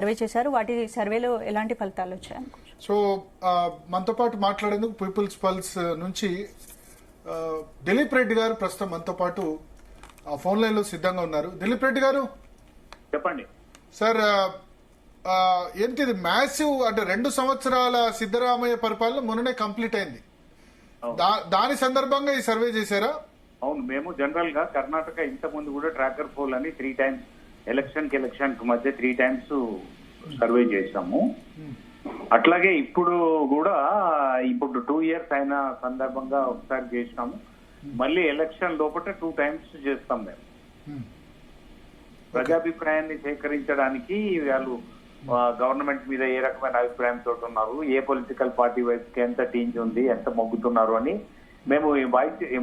Survey చేశారు. వాటి సర్వేలో ఎలాంటి ఫలితాలు వచ్చాయి? సో మనతో పాటు మాట్లాడేందుకు పీపుల్స్ పల్స్ నుంచి దిలీప్ రెడ్డి గారు ప్రస్తుతం మనతో పాటు ఫోన్ లైన్ లో సిద్ధంగా ఉన్నారు. దిలీప్ రెడ్డి గారు చెప్పండి సార్. ఏంటిది మ్యాసివ్ అంటే 2 సంవత్సరాల సిద్ధరామయ్య పరిపాలన మొన్ననే కంప్లీట్ అయింది. దాని సందర్భంగా ఈ సర్వే చేశారా? అవును, మేము జనరల్ గా కర్ణాటక ఇంత ముందు కూడా ట్రాకర్ పోల్ అని 3 టైమ్స్ ఎలక్షన్ కి మధ్య 3 టైమ్స్ సర్వే చేశాము. అట్లాగే ఇప్పుడు కూడా 2 ఇయర్స్ అయిన సందర్భంగా ఒకసారి చేసినాము. మళ్ళీ ఎలక్షన్ లోపల 2 టైమ్స్ చేస్తాం మేము. ప్రజాభిప్రాయాన్ని సేకరించడానికి వాళ్ళు గవర్నమెంట్ మీద ఏ రకమైన అభిప్రాయంతో ఉన్నారు, ఏ పొలిటికల్ పార్టీ వైపుకి ఎంత టీంజ్ ఉంది, ఎంత మొగ్గుతున్నారు అని మేము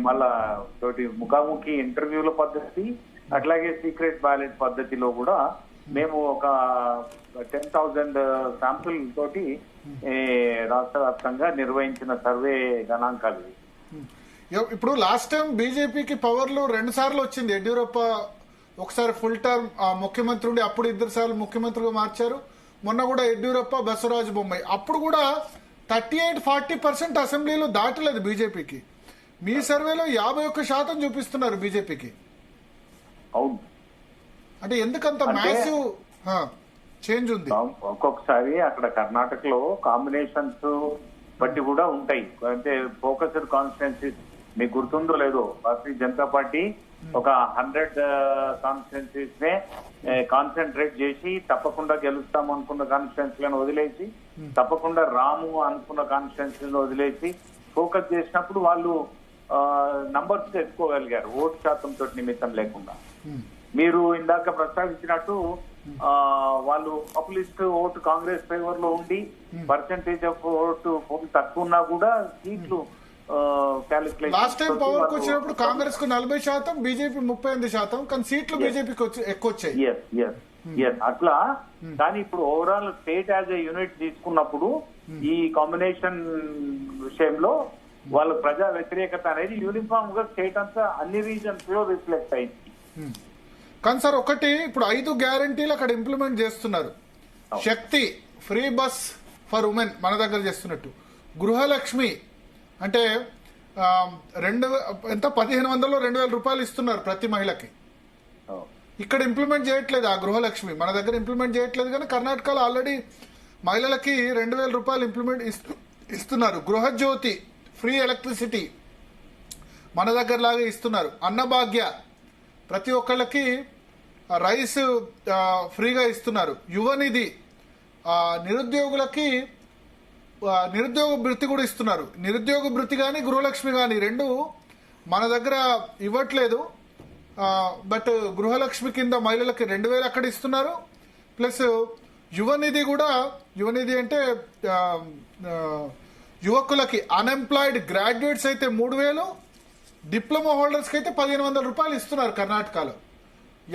మళ్ళా తోటి ముఖాముఖి ఇంటర్వ్యూల పద్ధతి అట్లాగే సీక్రెట్ బ్యాలెట్ పద్ధతిలో కూడా మేము ఒక 10,000 శాంపుల్ తోటి రాష్ట్ర వ్యాప్తంగా నిర్వహించిన సర్వే గణాంకాలు. ఇప్పుడు లాస్ట్ టైం బీజేపీకి పవర్ లో 2 సార్లు వచ్చింది. యడ్యూరప్ప ఒకసారి ఫుల్ టర్మ్ ముఖ్యమంత్రి ఉండి అప్పుడు 2 సార్లు ముఖ్యమంత్రిగా మార్చారు. మొన్న కూడా యడ్యూరప్ప, బసవరాజ బొమ్మాయి. అప్పుడు కూడా 38-40% అసెంబ్లీలో దాటలేదు బీజేపీకి. మీ సర్వేలో 51% చూపిస్తున్నారు బీజేపీకి. అవును, అంటే ఎందుకంత మ్యాసివ్ చేంజ్ ఉంది? ఒక్కొక్కసారి అక్కడ కర్ణాటకలో కాంబినేషన్స్ బట్టి కూడా ఉంటాయి. అంటే ఫోకస్డ్ కాన్స్టిట్యున్సీస్ మీకు గుర్తుందో లేదో, భారతీయ జనతా పార్టీ ఒక 100 కాన్స్టిట్యున్సీస్ నే కాన్సన్ట్రేట్ చేసి తప్పకుండా గెలుస్తాం అనుకున్న కాన్స్టిట్యున్సీలను వదిలేసి, తప్పకుండా రాము అనుకున్న కాన్స్టిట్యున్సీలను వదిలేసి ఫోకస్ చేసినప్పుడు వాళ్ళు నంబర్స్ తెచ్చుకోగలిగారు ఓటు శాతం తోటి నిమిత్తం లేకుండా. మీరు ఇందాక ప్రస్తావించినట్టు వాళ్ళు పాపులిస్ట్ ఓటు కాంగ్రెస్ ఫేవర్ లో ఉండి పర్సెంటేజ్ ఆఫ్ ఓటు తక్కువ ఉన్నా కూడా సీట్లు లాస్ట్ టైం పవర్ కు వచ్చినప్పుడు కాంగ్రెస్ కు 40%, బీజేపీ 38%, కానీ సీట్లు బీజేపీకి ఎక్కువ వచ్చాయి. అట్లా. కానీ ఇప్పుడు overall state as a unit తీసుకున్నప్పుడు ఈ కాంబినేషన్ విషయంలో వాళ్ళ ప్రజా వ్యతిరేకత అనేది యూనిఫామ్ గా స్టేట్ అంతా అన్ని రీజన్స్ లో రిఫ్లెక్ట్ అయింది. కానీ సార్ ఒకటి, ఇప్పుడు 5 గ్యారంటీలు అక్కడ ఇంప్లిమెంట్ చేస్తున్నారు. శక్తి, ఫ్రీ బస్ ఫర్ ఉమెన్ మన దగ్గర చేస్తున్నట్టు, గృహలక్ష్మి అంటే 1500-2000 రూపాయలు ఇస్తున్నారు ప్రతి మహిళకి. ఇక్కడ ఇంప్లిమెంట్ చేయట్లేదు ఆ గృహలక్ష్మి, మన దగ్గర ఇంప్లిమెంట్ చేయట్లేదు. కానీ కర్ణాటకలో ఆల్రెడీ మహిళలకి 2000 రూపాయలు ఇంప్లిమెంట్ ఇస్తున్నారు. గృహజ్యోతి, ఫ్రీ ఎలక్ట్రిసిటీ మన దగ్గర లాగా ఇస్తున్నారు. అన్నభాగ్య, ప్రతి ఒక్కళ్ళకి రైస్ ఫ్రీగా ఇస్తున్నారు. యువనిధి, నిరుద్యోగులకి నిరుద్యోగ భృతి కూడా ఇస్తున్నారు. నిరుద్యోగ భృతి కానీ గృహలక్ష్మి కానీ 2 మన దగ్గర ఇవ్వట్లేదు. బట్ గృహలక్ష్మి కింద మహిళలకి 2000 అక్కడ ఇస్తున్నారు. ప్లస్ యువనిధి కూడా, యువనిధి అంటే యువకులకి, అన్ఎంప్లాయిడ్ గ్రాడ్యుయేట్స్ అయితే 3000, డిప్లొమా హోల్డర్స్ కి అయితే 1500 రూపాయలు ఇస్తున్నారు. కర్ణాటకలో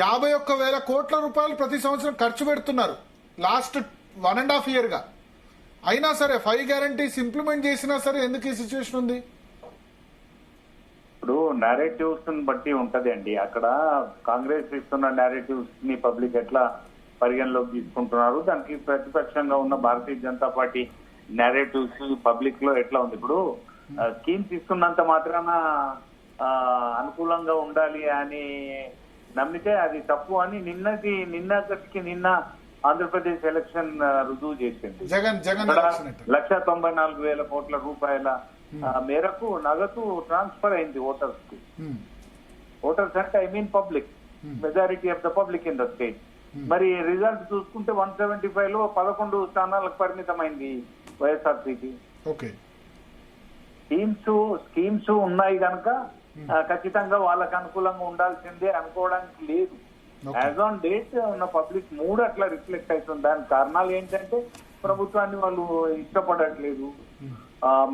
51,000 కోట్ల రూపాయలు ప్రతి సంవత్సరం ఖర్చు పెడుతున్నారు లాస్ట్ 1.5 year గా. అయినా సరే 5 గ్యారంటీస్ ఇంప్లిమెంట్ చేసినా సరే ఎందుకు ఈ సిచ్యువేషన్ ఉంది? ఇప్పుడు నేరేటివ్స్ బట్టి ఉంటది అండి. అక్కడ కాంగ్రెస్ ఇస్తున్న నేరేటివ్స్ ని పబ్లిక్ ఎట్లా పరిగణలోకి తీసుకుంటున్నారు, దానికి ప్రతిపక్షంగా ఉన్న Bharatiya Janata party narratives public లో ఎట్లా ఉంది. ఇప్పుడు స్కీమ్స్ ఇస్తున్నంత మాత్రాన అనుకూలంగా ఉండాలి అని నమ్మితే అది తప్పు అని నిన్న ఆంధ్రప్రదేశ్ ఎలక్షన్ రుజువు చేసింది. 1,94,000 కోట్ల రూపాయల మేరకు నగదు ట్రాన్స్ఫర్ అయింది ఓటర్స్ కి. ఓటర్స్ అంటే I mean public, majority of the public in the state. మరి రిజల్ట్ చూసుకుంటే 175 లో 11 స్థానాలకు పరిమితమైంది వైఎస్ఆర్సీపీ. స్కీమ్స్ ఉన్నాయి కనుక ఖచ్చితంగా వాళ్ళకి అనుకూలంగా ఉండాల్సిందే అనుకోవడానికి లేదు. యాజ్ ఆన్ డేట్ ఉన్న పబ్లిక్ మూడ్ అట్లా రిఫ్లెక్ట్ అవుతుంది. దానికి కారణాలు ఏంటంటే ప్రభుత్వాన్ని వాళ్ళు ఇష్టపడట్లేదు.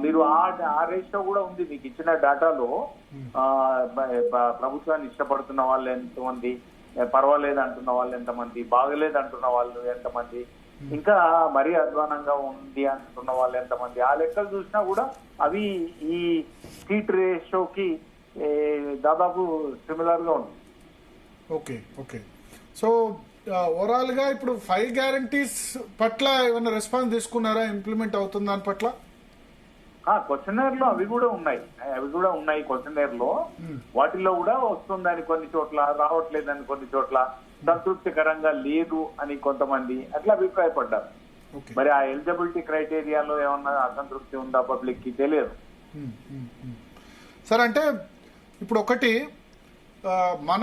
మీరు ఆ రేషియో కూడా ఉంది మీకు ఇచ్చిన డేటాలో. ప్రభుత్వాన్ని ఇష్టపడుతున్న వాళ్ళు ఎంతమంది, పర్వాలేదు అంటున్న వాళ్ళు ఎంతమంది, బాగలేదు అంటున్న వాళ్ళు ఎంతమంది, ఇంకా మరీ అధ్వానంగా ఉంది అంటున్న వాళ్ళు ఎంతమంది, ఆ లెక్కలు చూసినా కూడా అవి ఈ సీట్ రేషియోకి దాదాపు సిమిలర్ గా ఉంది. ఓకే. సో ఓవరాల్ గా ఇప్పుడు 5 గ్యారంటీస్ పట్ల ఏమైనా రెస్పాన్స్ తీసుకున్నారా? ఇంప్లిమెంట్ అవుతుంది దాని పట్ల? క్వశ్చనర్ లో అవి కూడా ఉన్నాయి క్వశ్చనర్ లో. వాటిల్లో కూడా వస్తుందని కొన్ని చోట్ల, రావట్లేదని కొన్ని చోట్ల, సంతృప్తికరంగా లేదు అని కొంతమంది అట్లా అభిప్రాయపడ్డారు. మరి ఆ ఎలిజిబిలిటీ క్రైటీరియాలో ఏమన్నా అసంతృప్తి ఉందా పబ్లిక్ కి తెలియదు. సార్ అంటే ఇప్పుడు ఒకటి మన